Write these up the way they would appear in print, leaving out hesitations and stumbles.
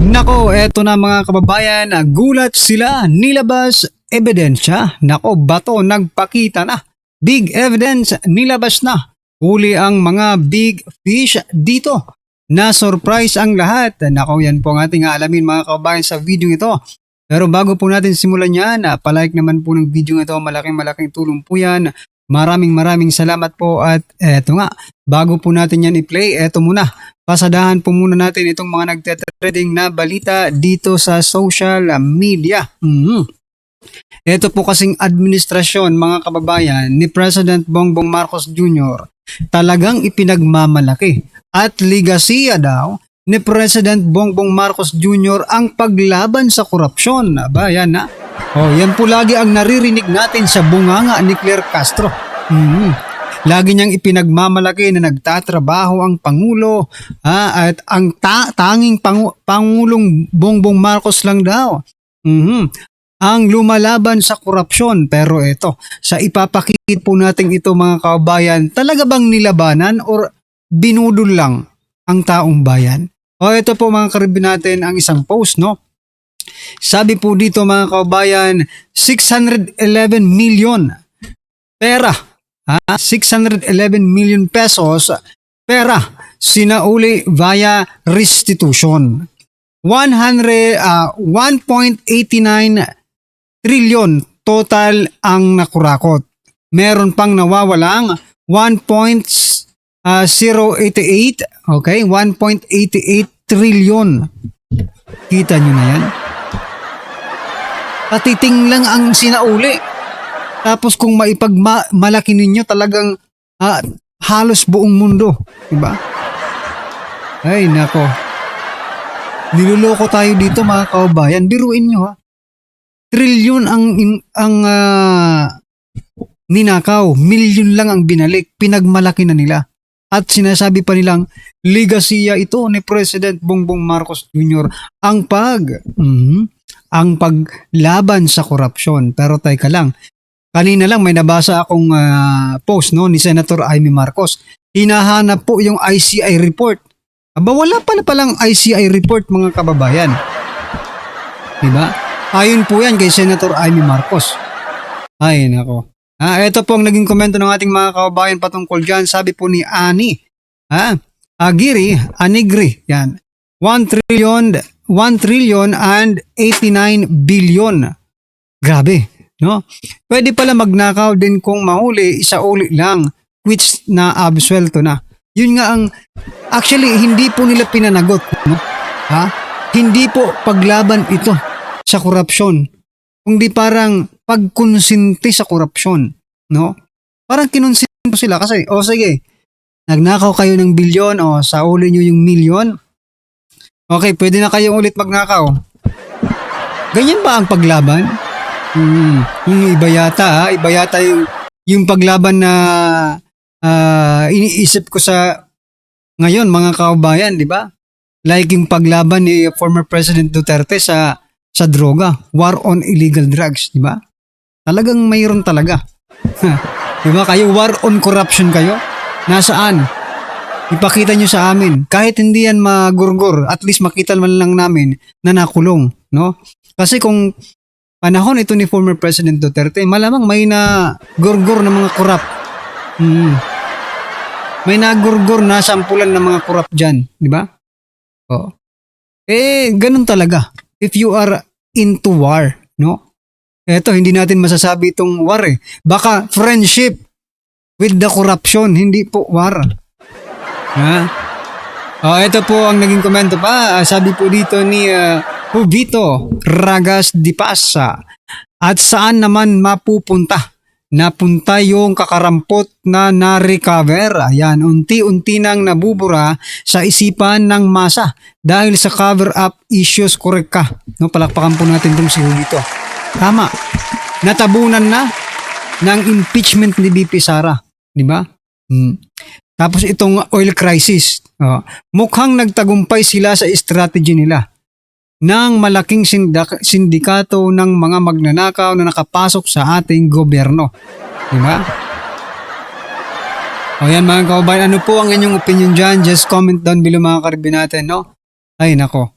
Nako, eto na mga kababayan, gulat sila, nilabas ebidensya. Nako, bato nagpakita na. Big evidence nilabas na. Huli ang mga big fish dito. Na-surprise ang lahat. Nako, yan po ang ating aalamin mga kababayan sa video ito. Pero bago po natin simulan yan, palike naman po ng video ito. Malaking tulong po yan. Maraming salamat po at eto nga, bago po natin yan i-play, eto muna. Pasadahan po muna natin itong mga nagte-trending na balita dito sa social media. Ito po kasing administrasyon mga kababayan ni President Bongbong Marcos Jr. talagang ipinagmamalaki at ligasiya daw ni President Bongbong Marcos Jr. ang paglaban sa korupsyon. Aba, yan na. Yan po lagi ang naririnig natin sa bunganga ni Claire Castro. Lagi niyang ipinagmamalaki na nagtatrabaho ang Pangulo at ang tanging Pangulong Bongbong Marcos lang daw ang lumalaban sa korupsyon. Pero ito, sa ipapakita po natin ito mga kababayan, talaga bang nilabanan or binudol lang ang taong bayan? Ito po mga karibin natin ang isang post, no? Sabi po dito mga kababayan, 611 million pera. 611 million pesos pera sinauli via restitution. 1.89 trillion total ang nakurakot. Meron pang nawawalang 1.088, okay? 1.88 trillion. Kita nyo na yan? Patiting lang ang sinauli. Tapos kung maipagmalaki ninyo talagang halos buong mundo, diba? Ay nako. Niloloko tayo dito mga kababayan. Biruin nyo ha. Trilyon ang ninakaw, milyon lang ang binalik, pinagmalaki na nila. At sinasabi pa nilang ligasiya ito ni President Bongbong Marcos Jr. ang paglaban sa korupsyon. Pero teka lang. Kanina lang may nabasa akong post no ni Senator Amy Marcos. Hinahanap po yung ICI report. Aba wala pala palang ICI report mga kababayan. Diba? Ayon po yan kay Senator Amy Marcos. Ay nako. Ito po ang naging komento ng ating mga kababayan patungkol dyan. Sabi po ni Ani Aguirre, Anigri. Yan. 1 trillion and 89 billion. Grabe. No? Pwede pala magnakaw din kung mahuli, isauli lang, which na absuelto na. Yun nga ang, actually, hindi po nila pinanagot. No? Hindi po paglaban ito sa korupsyon. Kundi parang pagkonsinti sa korupsyon. No? Parang kinonsinti sila kasi, sige, nagnakaw kayo ng bilyon, sauli nyo yung milyon. Okay, pwede na kayong ulit magnakaw. Ganyan ba ang paglaban? Yung iba yata yung paglaban na iniisip ko sa ngayon mga kababayan, di ba? Like yung paglaban ni former President Duterte sa droga, war on illegal drugs, di ba? Talagang mayroon talaga. Di ba? Kayo war on corruption kayo? Nasaan? Ipakita nyo sa amin. Kahit hindi yan magurgur, at least makita man lang namin na nakulong, no? Kasi kung panahon ito ni former President Duterte, malamang may na gurgur na mga korap. May nagurgur na sampulan ng mga korap dyan. Di ba? Ganun talaga. If you are into war, no? Eto, hindi natin masasabi itong war eh. Baka friendship with the corruption, hindi po war. Ito po ang naging komento pa. Sabi po dito ni Jovito Ragas Di Pasa. At saan naman mapupunta? Napunta yung kakarampot na na-recover. Ayan, unti-unti nang nabubura sa isipan ng masa dahil sa cover-up issues. Correct ka. No, palakpakan po natin itong si Jovito. Tama. Natabunan na ng impeachment ni BP Sara. Di ba? Tapos itong oil crisis. Mukhang nagtagumpay sila sa strategy nila ng malaking sindikato ng mga magnanakaw na nakapasok sa ating gobyerno. Diba? Yan mga kababayan, ano po ang inyong opinion dyan? Just comment down below mga karibin natin, no? Ay nako.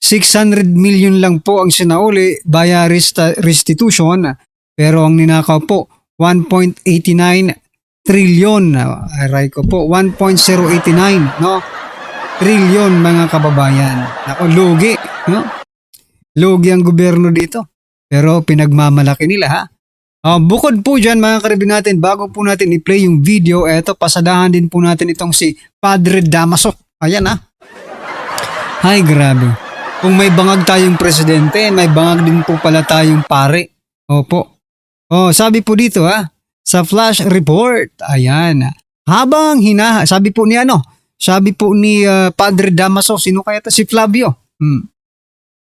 600 million lang po ang sinauli via restitution, pero ang ninakaw po 1.89 trillion. Aray ko po, 1.089 no? Trillion mga kababayan. Ako, lugi, no? Lugi ang gobyerno dito. Pero pinagmamalaki nila ha. Bukod po dyan mga karibin natin, bago po natin i-play yung video, eto pasadahan din po natin itong si Padre Damaso. Ayan ha. Ay grabe. Kung may bangag tayong presidente, may bangag din po pala tayong pare. Opo. Sabi po dito ha, sa flash report, ayan. Sabi po ni Padre Damaso, sino kaya to? Si Flavio.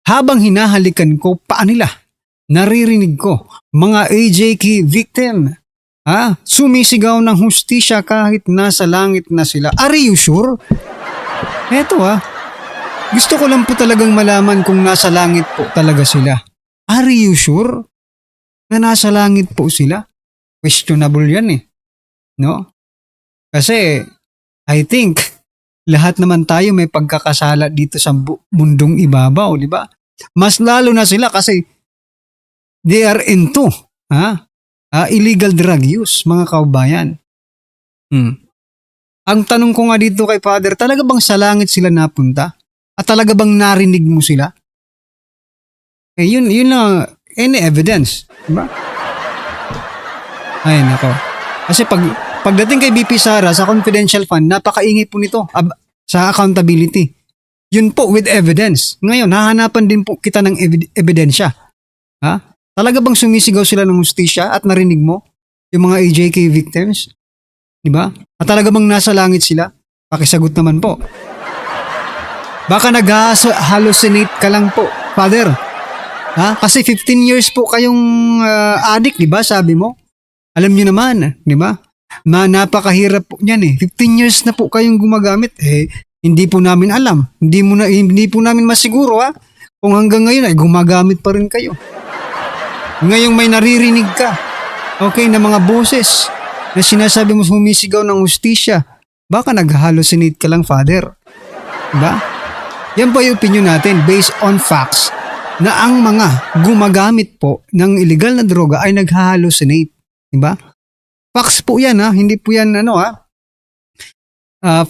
Habang hinahalikan ko paa nila, naririnig ko mga AJK victim. Sumisigaw ng hustisya kahit nasa langit na sila. Are you sure? Eto gusto ko lang po talagang malaman kung nasa langit po talaga sila. Are you sure na nasa langit po sila? Questionable yan no? Kasi I think lahat naman tayo may pagkakasala dito sa mundong ibabaw, di ba? Mas lalo na sila kasi they are into illegal drug use, mga kaubayan. Ang tanong ko nga dito kay Father, talaga bang sa langit sila napunta? At talaga bang narinig mo sila? Yun lang, any evidence, di ba? Ay, nako. Kasi pagdating kay BP Sara sa confidential fund, napakaingay po nito sa accountability. Yun po with evidence. Ngayon, hahanapan din po kita ng ebidensya. Talaga bang sumisigaw sila ng hustisya at narinig mo yung mga AJK victims? Di ba? At talaga bang nasa langit sila? Pakisagot naman po. Baka nag-hallucinate ka lang po, Father. Kasi 15 years po kayong addict, di ba? Sabi mo. Alam niyo naman, di ba? Napakahirap po niyan 15 years na po kayong gumagamit. Hindi po namin alam. Hindi po namin masiguro kung hanggang ngayon ay gumagamit pa rin kayo. Ngayong may naririnig ka, na mga boses na sinasabi mo humisigaw ng hustisya, baka nag-hallucinate ka lang, Father. Diba? Yan po yung opinion natin based on facts na ang mga gumagamit po ng illegal na droga ay nag-hallucinate. Diba? Facts po yan hindi po yan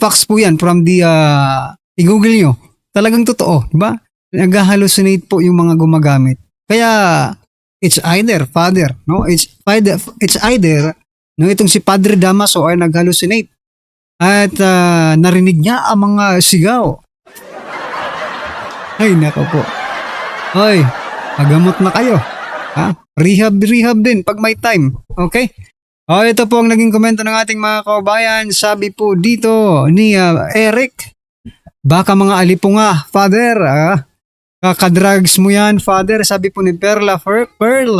facts po yan from the i-google nyo. Talagang totoo, diba? Nag-hallucinate po yung mga gumagamit. Kaya it's either, Father, no? It's either itong si Padre Damaso ay nag-hallucinate at narinig niya ang mga sigaw. Ay, nako po. Hoy, magamot na kayo. Rehab din pag may time. Okay? Ito po ang naging komento ng ating mga kababayan. Sabi po dito ni Eric, baka mga alipunga, Father. Kakadrugs mo yan, Father. Sabi po ni Pearl.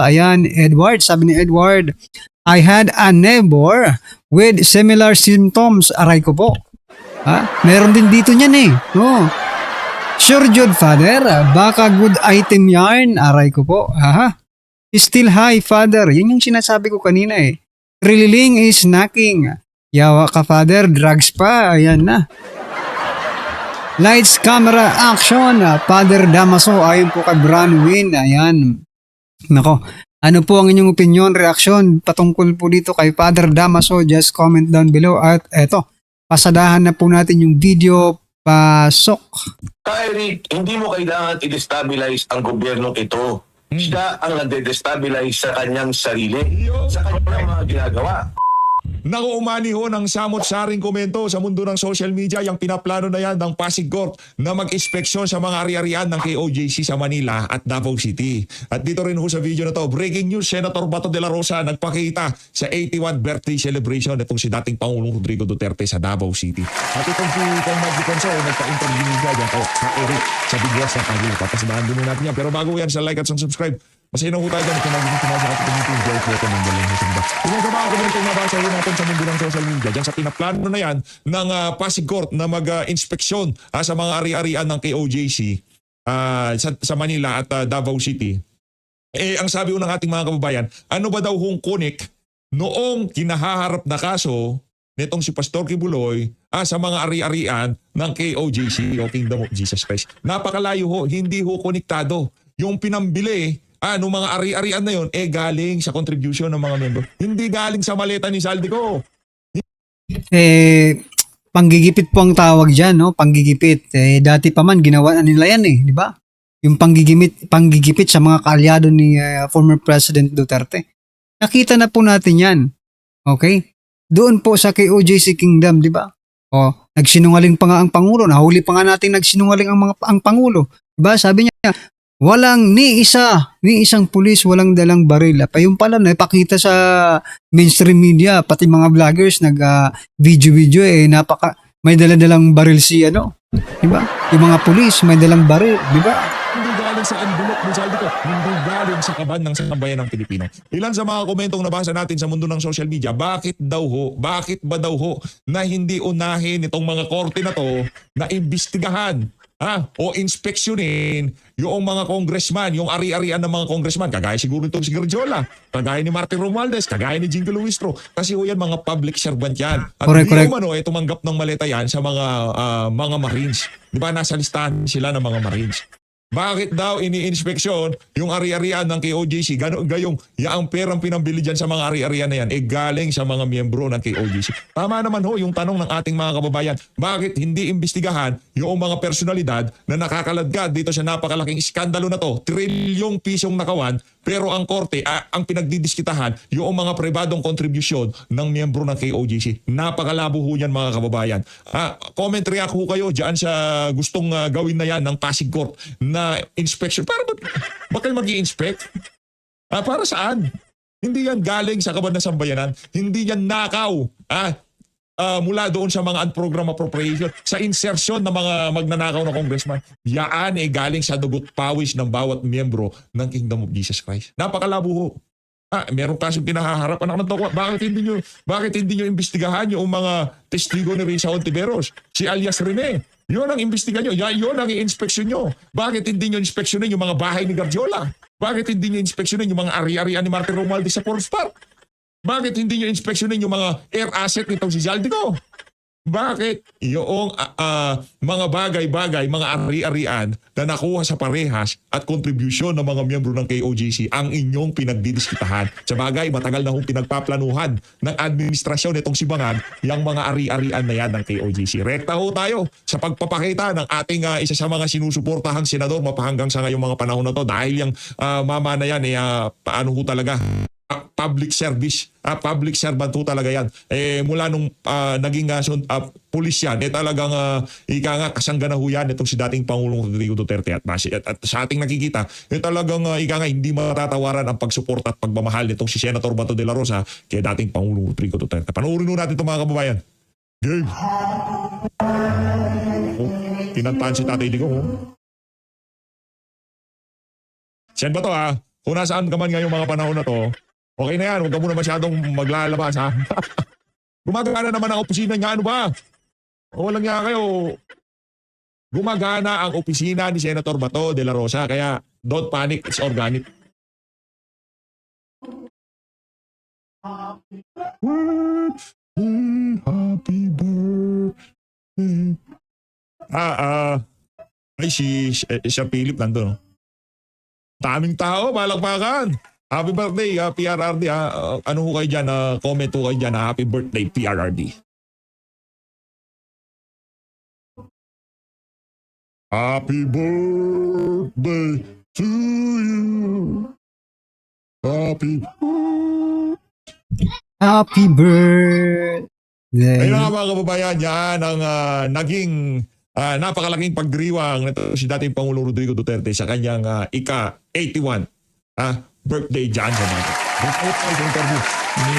Ayan, Edward. Sabi ni Edward, I had a neighbor with similar symptoms. Aray ko po. Meron din dito niyan Sure, Jude, Father. Baka good item yarn. Aray ko po. Still high, Father. Yan yung sinasabi ko kanina Thrilling is snacking. Yawa ka, Father. Drugs pa. Ayan na. Lights, camera, action. Father Damaso. Ayon po kay Branwin. Ayan. Nako. Ano po ang inyong opinion, reaction patungkol po dito kay Father Damaso? Just comment down below. At eto, pasadahan na po natin yung video. Pasok. Eric, hindi mo kailangan i-destabilize ang gobyernong ito. Siya ang nade-destabilize sa kanyang sarili, sa kanyang mga ginagawa. Naku, umani ho ng samot-saring komento sa mundo ng social media yung pinaplano na yan ng Pasig Court na mag-inspeksyon sa mga ari-arian ng KOJC sa Manila at Davao City. At dito rin ho sa video na to, breaking news, Senator Bato de la Rosa nagpakita sa 81 birthday celebration itong si dating Pangulong Rodrigo Duterte sa Davao City. At itong si Kong Magdi Conso, nagpa-interview niya dyan Eric sa Bigwas ng Kagul. Papasabahan din natin yan. Pero bago yan, sa like at subscribe. Masaya na ho tayo dyan kung magiging tumasa at ito yung joke ko ng galing mo sa iba. Kung ang gabahan ko na itong nabasa rin natin sa mundo ng social media, dyan sa pinaplano na yan ng Pasig Court na mag-inspeksyon sa mga ari-arian ng KOJC sa Manila at Davao City. Ang sabi ko ng ating mga kababayan, ano ba daw hong kunik noong kinahaharap na kaso nitong si Pastor Kibuloy sa mga ari-arian ng KOJC o Kingdom of Jesus Christ. Napakalayo ho, hindi ho konektado. Yung pinambili nung mga ari-arian na yon galing sa contribution ng mga membro. Hindi galing sa maleta ni Saldico. Panggigipit po ang tawag dyan, no? Panggigipit. Dati pa man, ginawa na nila yan di ba? Yung panggigipit sa mga kaalyado ni former President Duterte. Nakita na po natin yan. Okay? Doon po sa KOJC Kingdom, di ba? Nagsinungaling pa nga ang Pangulo. Nahuli pa nga natin nagsinungaling ang Pangulo. Diba? Sabi niya, walang ni isang pulis, walang dalang baril. Yung pala, napakita sa mainstream media, pati mga vloggers, video-video, may dala-dalang baril diba? Yung mga pulis, may dalang baril, diba? Hindi galing sa envelope ni Saldico, hindi galing sa kaban ng sambayan ng Pilipino. Ilan sa mga komentong nabasa natin sa mundo ng social media, bakit ba daw ho na hindi unahin itong mga korte na to na imbestigahan o inspeksyonin yung mga congressman, yung ari-arian ng mga congressman, kagaya siguro itong si Garjola, kagaya ni Martin Romualdez, kagaya ni Jingo Luistro, kasi ho yan mga public servant yan. At Correct. tumanggap ng maleta yan sa mga Marines. Di ba nasa listahan sila ng mga Marines? Bakit daw ini-inspeksyon yung ari-arian ng KOJC? Gayong yaang perang pinambili dyan sa mga ari-arian na yan, galing sa mga miyembro ng KOJC. Tama naman ho yung tanong ng ating mga kababayan. Bakit hindi imbestigahan yung mga personalidad na nakakaladkad dito sa napakalaking iskandalo na to? Trilyong pisong nakawan, pero ang korte, ang pinagdidiskitahan, yung mga pribadong kontribusyon ng miyembro ng KOJC. Napakalabo ho yan mga kababayan. Comment react ho kayo dyan sa gustong gawin na yan ng Pasig Court na inspection. Para ba kayo mag-i-inspect? Para saan? Hindi yan galing sa kaban ng sambayanan. Hindi yan nakaw. Mula doon sa mga unprogram appropriation, sa insertion ng mga magnanakaw na congressman. Yaan galing sa dugot pawis ng bawat miyembro ng Kingdom of Jesus Christ. Napakalabo ho. Meron kasong pinahaharap. Anak ng toko, bakit hindi nyo imbestigahan yung mga testigo ni Risa Ontiveros? Si alias Rene. Yun ang imbestiga nyo. Yun ang i-inspeksyon nyo. Bakit hindi nyo inspeksyonin yung mga bahay ni Garjola? Bakit hindi nyo inspeksyonin yung mga ari-arian ni Martin Romualdez sa Forbes Park? Bakit hindi nyo inspeksyonin yung mga air asset nitong si Saldico? Bakit yung mga bagay-bagay, mga ari-arian na nakuha sa parehas at kontribusyon ng mga miyembro ng KOJC ang inyong pinagdidiskitahan? Sa bagay, matagal na hong pinagpaplanuhan ng administrasyon itong sibangan yung mga ari-arian na yan ng KOJC. Rekta ho tayo sa pagpapakita ng ating isa sa mga sinusuportahang senador mapahanggang sa ngayong mga panahon na to dahil yung mama na yan paano ho talaga public service, public servant ho talaga yan. Mula nung naging pulis yan, talagang ika nga kasanggana ho yan itong si dating Pangulong Rodrigo Duterte at sa ating nakikita, talagang ika nga hindi matatawaran ang pagsuporta at pagmamahal nitong si Senator Bato de la Rosa kay dating Pangulong Rodrigo Duterte. Panoorin ho natin ito mga kababayan. Game! Kinantahan si Tatay Digong. Siyan ba to Kung nasaan ka man ngayong mga panahon na to, okay na yan, huwag ka muna masyadong maglalabas Gumagana naman ang opisina niya, ano ba? Walang nga kayo. Gumagana ang opisina ni Senator Bato de la Rosa, kaya don't panic, it's organic. Happy birthday. Ay si Philip nandun. Daming tao, palakpakan. Happy birthday, PRRD. Ano ho kayo dyan? Comment ho kayo dyan. Happy birthday, PRRD. Happy birthday to you. Happy birthday. Ayun nga mga kababayan, yan ang naging napakalaking pagdiriwang nito si dating Pangulong Rodrigo Duterte sa kanyang ika-81 birthday dyan sa natin. Ito interview ni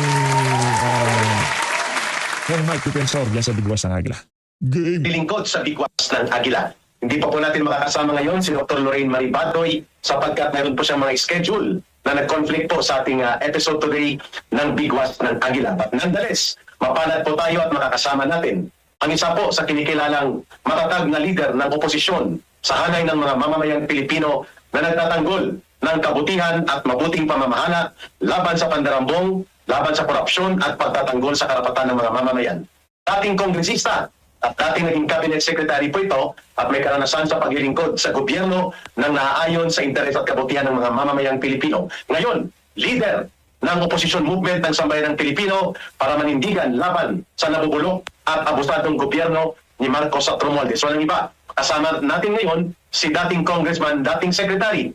Kong Mike Defensor dyan sa Bigwas ng Agila. Game! Lingkod sa Bigwas ng Agila. Hindi pa po natin makakasama ngayon si Dr. Lorraine Marie Badoy sapagkat meron po siyang mga schedule na nag-conflict po sa ating episode today ng Bigwas ng Agila. But nonetheless, mapalad po tayo at makakasama natin ang isa po sa kinikilalang matatag na leader ng oposisyon sa hanay ng mga mamamayang Pilipino na nagtatanggol ng kabutihan at mabuting pamamahala laban sa pandarambong, laban sa korupsyon at pagtatanggol sa karapatan ng mga mamamayan. Dating kongresista at dating naging cabinet secretary po ito at may karanasan sa paglilingkod sa gobyerno ng naaayon sa interes at kabutihan ng mga mamamayang Pilipino. Ngayon, leader ng opposition movement ng sambayanang Pilipino para manindigan laban sa nabubulok at abusadong gobyerno ni Marcos at Romualdez. Walang iba. Kasama natin ngayon si dating congressman, dating secretary,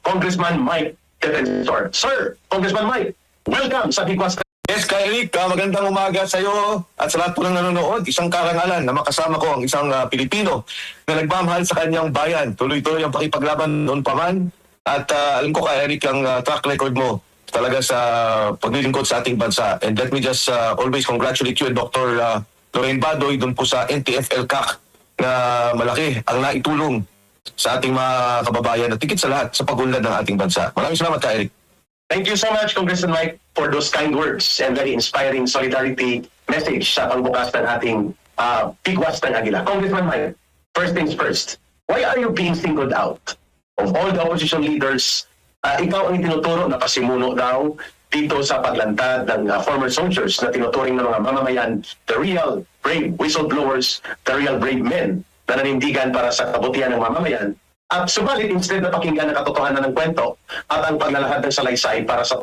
Congressman Mike Defensor. Sir, Congressman Mike, welcome sa Big Was. Yes, Eric, magandang umaga sa iyo at sa lahat po ng nanonood. Isang karangalan na makasama ko ang isang Pilipino na nagmamahal sa kanyang bayan. Tuloy-tuloy ang pakipaglaban noon pa man. At alam ko, Eric, ang track record mo talaga sa paglilingkod sa ating bansa. And let me just always congratulate you and Dr. Lorraine Badoy doon po sa NTF-ELCAC na malaki ang naitulong sa ating mga kababayan at higit sa lahat sa pagunlad ng ating bansa. Maraming salamat ka, Eric. Thank you so much, Congressman Mike, for those kind words and very inspiring solidarity message sa pagbukas ng ating Big Was ng Agila. Congressman Mike, first things first, why are you being singled out? Of all the opposition leaders, ikaw ang itinuturo na pasimuno daw dito sa paglantad ng former soldiers na tinuturing ng mga mamamayan, the real brave whistleblowers, the real brave men na nanindigan para sa kabutihan ng mamamayan. At subalit, instead na pakinggan ang katotohanan ng kwento at ang paglalahad ng salaysay para sa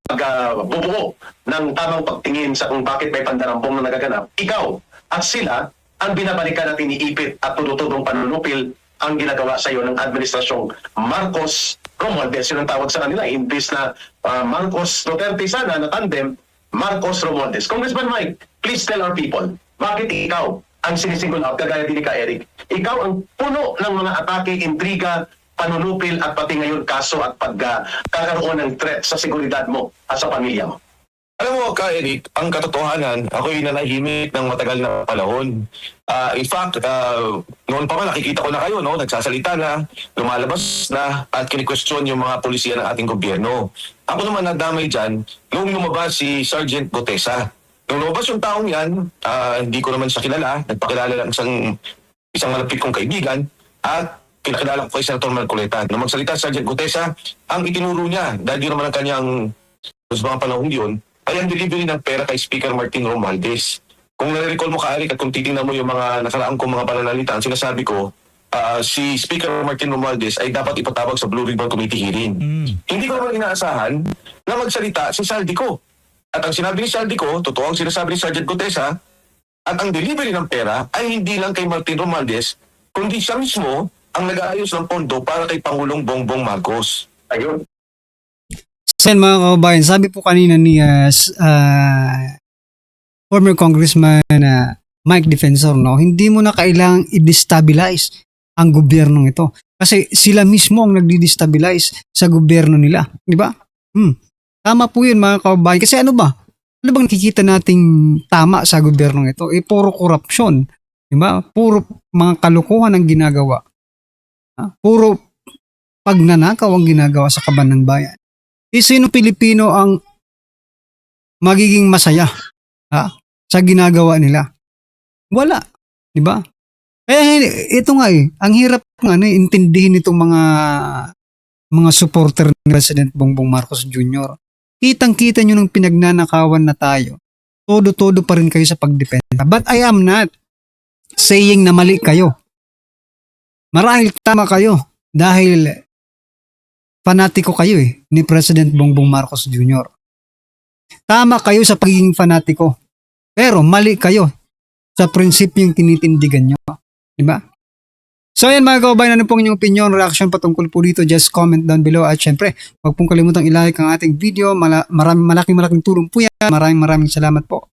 pagbubuo ng tamang pagtingin sa kung bakit may pandarambong na nagaganap, ikaw at sila ang binabalikan at iniipit at tudutudong panunupil ang ginagawa sa iyo ng administrasyong Marcos Romualdez. Yun ang tawag sa kanila. Imbis na Marcos Duterte sana na tandem, Marcos Romualdez. Congressman Mike, please tell our people, bakit ikaw ang sinisingle out, kagaya din ka, Eric? Ikaw ang puno ng mga atake, intriga, panunupil at pati ngayon kaso at pagkakaroon ng threat sa seguridad mo at sa pamilya mo. Alam mo ka, Eric, ang katotohanan, ako'y nanahimik ng matagal na panahon. In fact, noon pa man nakikita ko na kayo, no? Nagsasalita na, lumalabas na, at kini-question yung mga polisiya ng ating gobyerno. Ako naman nadamay dyan, noong lumabas si Sergeant Gutesa. Nung lumabas yung taong yan, hindi ko naman siya kilala, nagpakilala lang isang malapit kong kaibigan, at pinakilala ko kay Senator Marcoleta. Nung magsalita si Sergeant Gutesa, ang itinuro niya, dahil yun naman ang kanyang sa mga panahon yun, ay ang delivery ng pera kay Speaker Martin Romualdez. Kung nare-recall mo ka, Eric, at kung titingnan mo yung mga nakaraang kong mga pananalita, ang sinasabi ko, si Speaker Martin Romualdez ay dapat ipatawag sa Blue Ribbon Committee hearing. Hindi ko naman inaasahan na magsalita si Saldico. At ang sinabi ni Saldico, totoo ang sinasabi ni Sergeant Gutesa, at ang delivery ng pera ay hindi lang kay Martin Romualdez, kundi siya mismo ang nag-aayos ng pondo para kay Pangulong Bongbong Marcos. Ayun. So yan, mga kababayan, sabi po kanina ni former Congressman Mike Defensor, no, hindi mo na kailangang i-destabilize ang gobyernong ito. Kasi sila mismo ang nagdi-destabilize sa gobyerno nila. Di ba? Tama po yun, mga kababayan. Kasi ano ba? Ano bang nakikita nating tama sa gobyernong ito? Puro korupsyon. Di ba? Puro mga kalukuhan ang ginagawa. Puro pagnanakaw ang ginagawa sa kaban ng bayan. Sino Pilipino ang magiging masaya sa ginagawa nila? Wala, di ba? Kaya ito nga ang hirap intindihin itong mga supporter ni President Bongbong Marcos Jr. Kitang-kita nyo ng pinagnanakawan na tayo. Todo-todo pa rin kayo sa pagdependa. But I am not saying na mali kayo. Marahil tama kayo dahil fanatiko kayo ni President Bongbong Marcos Jr. Tama kayo sa pagiging fanatiko. Pero mali kayo sa prinsipyong tinitindigan nyo. Diba? So yan, mga kababayan, ano pong inyong opinion, reaction patungkol po dito, just comment down below. At syempre, huwag pong kalimutang i-like ang ating video. Malaking tulong po yan. Maraming salamat po.